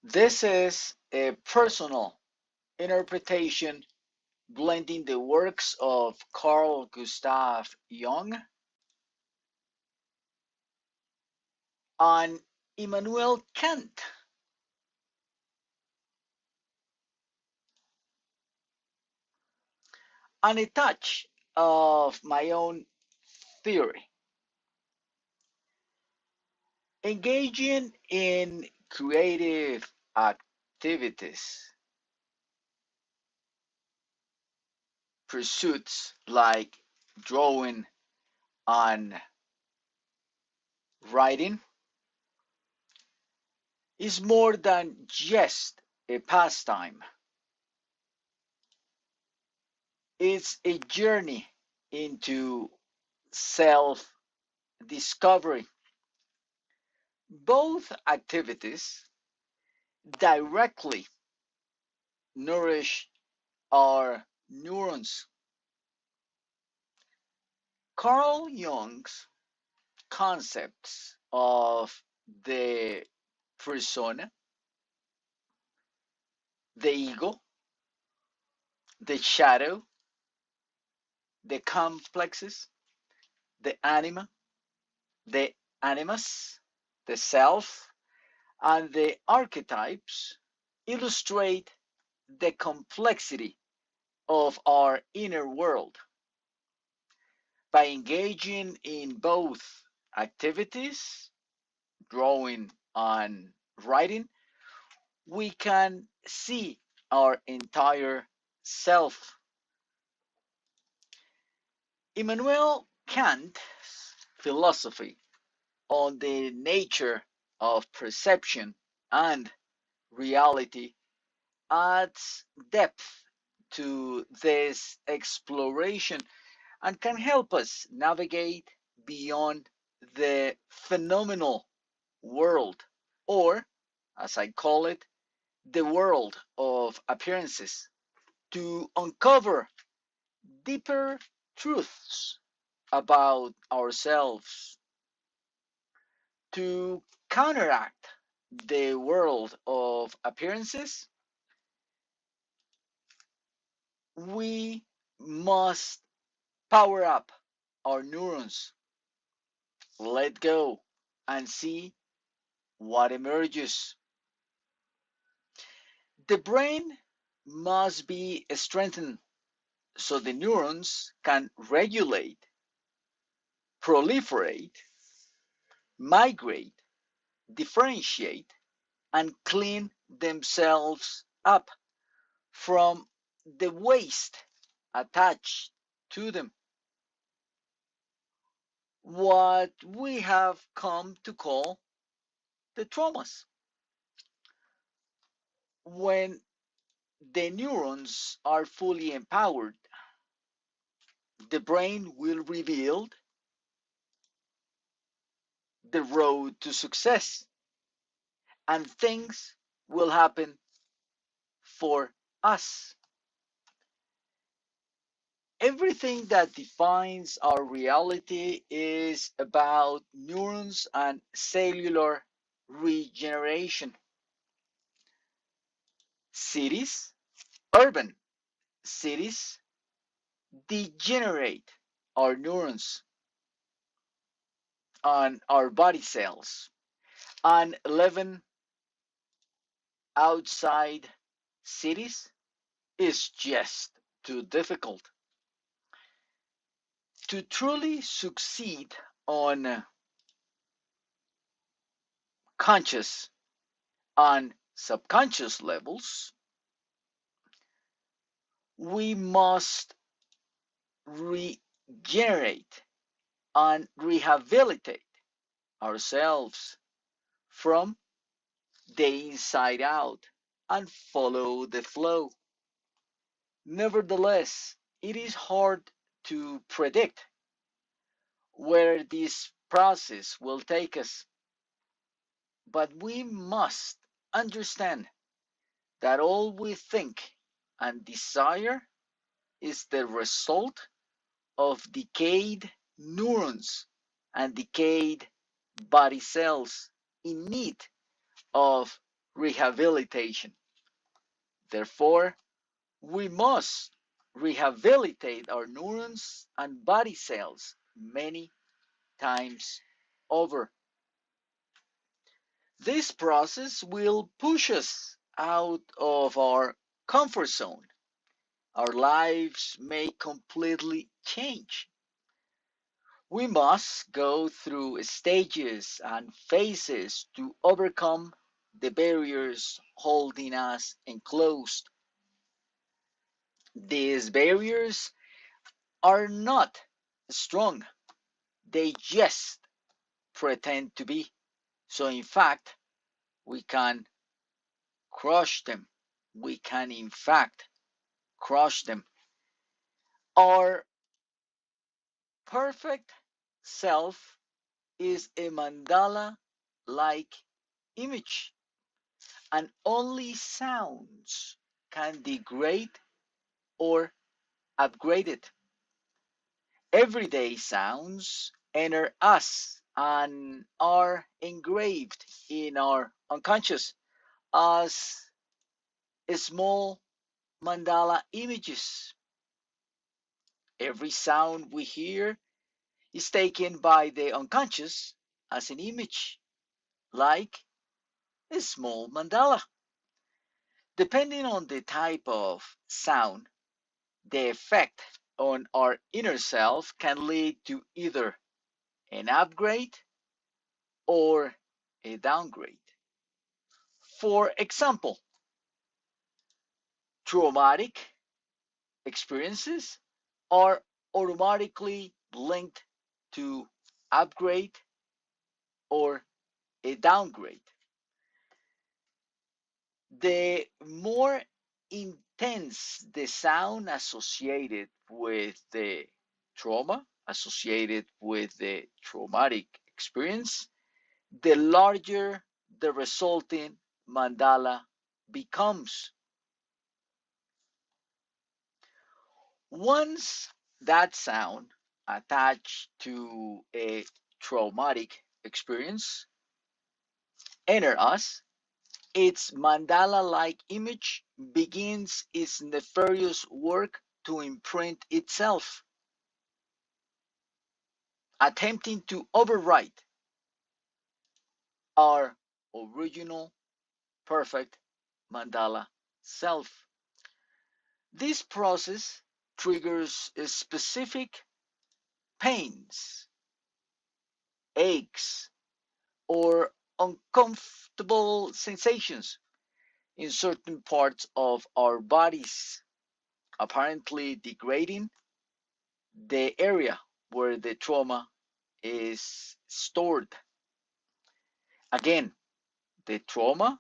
This is a personal interpretation blending the works of Carl Gustav Jung and Immanuel Kant, and a touch of my own theory. Engaging in creative activities, pursuits like drawing and writing, is more than just a pastime. It's a journey into self discovery. Both activities directly nourish our neurons. Carl Jung's concepts of the persona, the ego, the shadow, the complexes, the anima, the animus, the self, and the archetypes illustrate the complexity of our inner world. By engaging in both activities, drawing and writing, we can see our entire self. Immanuel Kant's philosophy on the nature of perception and reality adds depth to this exploration and can help us navigate beyond the phenomenal world, or as I call it, the world of appearances, to uncover deeper truths about ourselves, to counteract the world of appearances. We must power up our neurons, let go, and see what emerges. The brain must be strengthened so the neurons can regulate, proliferate, migrate, differentiate, and clean themselves up from the waste attached to them. What we have come to call the traumas. When the neurons are fully empowered, the brain will reveal the road to success, and things will happen for us. Everything that defines our reality is about neurons and cellular regeneration. Cities, urban cities, degenerate our neurons and our body cells, and living outside cities is just too difficult. To truly succeed on conscious and subconscious levels, we must regenerate and rehabilitate ourselves from the inside out and follow the flow. Nevertheless, it is hard to predict where this process will take us, but we must understand that all we think and desire is the result of decayed neurons and decayed body cells in need of rehabilitation. Therefore, we must rehabilitate our neurons and body cells many times over. This process will push us out of our comfort zone. Our lives may completely change. We must go through stages and phases to overcome the barriers holding us enclosed. These barriers are not strong, they just pretend to be. So, in fact, we can crush them. We can, in fact, crush them. Our perfect self is a mandala like image, and only sounds can degrade or upgrade it. Everyday sounds enter us and are engraved in our unconscious as small mandala images. Every sound we hear is taken by the unconscious as an image, like a small mandala. Depending on the type of sound, the effect on our inner self can lead to either an upgrade or a downgrade. For example, traumatic experiences are automatically linked to upgrade or a downgrade. The more intense the sound associated with the trauma, associated with the traumatic experience, the larger the resulting mandala becomes. Once that sound attached to a traumatic experience enter us, its mandala-like image begins its nefarious work to imprint itself, attempting to overwrite our original perfect mandala self. This process triggers specific pains, aches, or uncomfortable sensations in certain parts of our bodies, apparently degrading the area where the trauma is stored. Again, the trauma,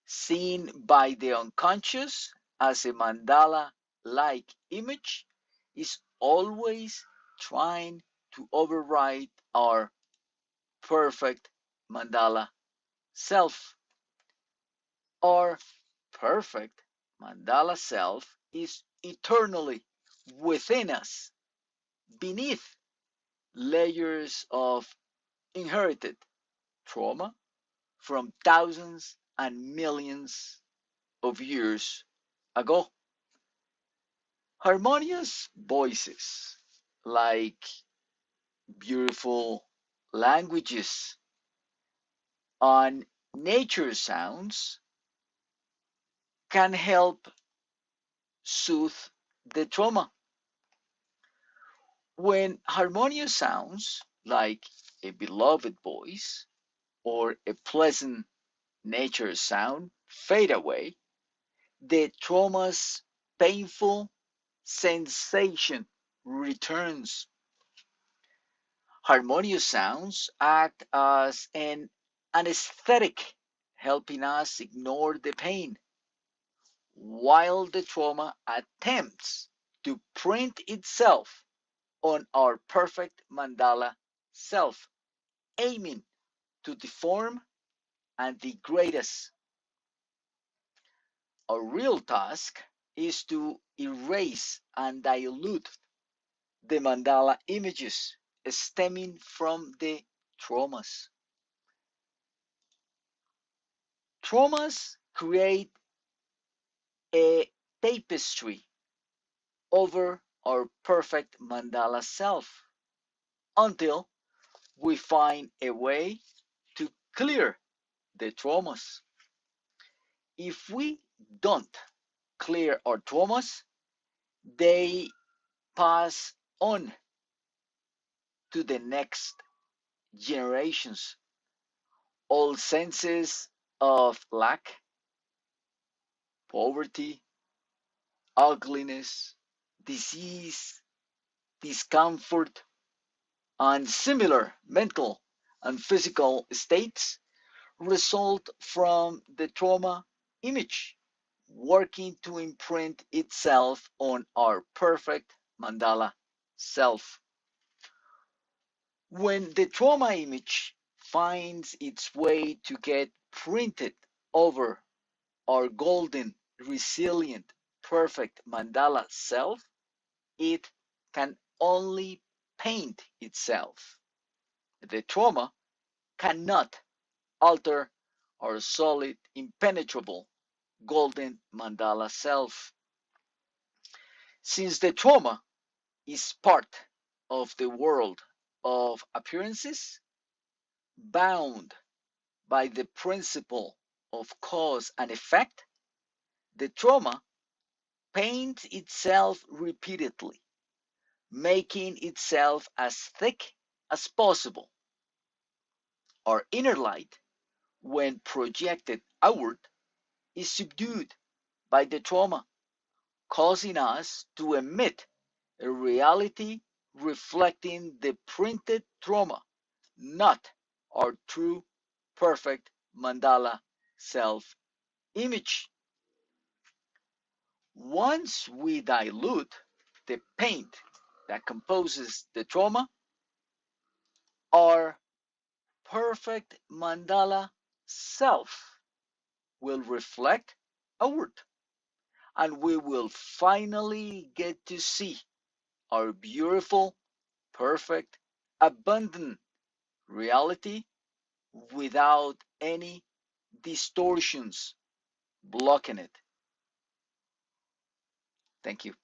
seen by the unconscious as a mandala like image, is always trying to override our perfect mandala self. Our perfect mandala self is eternally within us, beneath layers of inherited trauma from thousands and millions of years ago. Harmonious voices, like beautiful languages on nature sounds, can help soothe the trauma. When harmonious sounds, like a beloved voice or a pleasant nature sound, fade away, the trauma's painful sensation returns. Harmonious sounds act as an anesthetic, helping us ignore the pain, while the trauma attempts to print itself on our perfect mandala self, aiming to deform and degrade us. Our real task is to erase and dilute the mandala images stemming from the traumas. Traumas create a tapestry over our perfect mandala self until we find a way to clear the traumas. If we don't clear our traumas, they pass on to the next generations. All senses of lack, poverty, ugliness, disease, discomfort, and similar mental and physical states result from the trauma image working to imprint itself on our perfect mandala self. When the trauma image finds its way to get printed over our golden, resilient, perfect mandala self, it can only paint itself. The trauma cannot alter our solid, impenetrable, golden mandala self. Since the trauma is part of the world of appearances, bound by the principle of cause and effect, the trauma paints itself repeatedly, making itself as thick as possible. Our inner light, when projected outward, is subdued by the trauma, causing us to emit a reality reflecting the printed trauma, not our true, perfect mandala self image. Once we dilute the paint that composes the trauma, our perfect mandala self will reflect outward, and we will finally get to see our beautiful, perfect, abundant reality without any distortions blocking it. Thank you.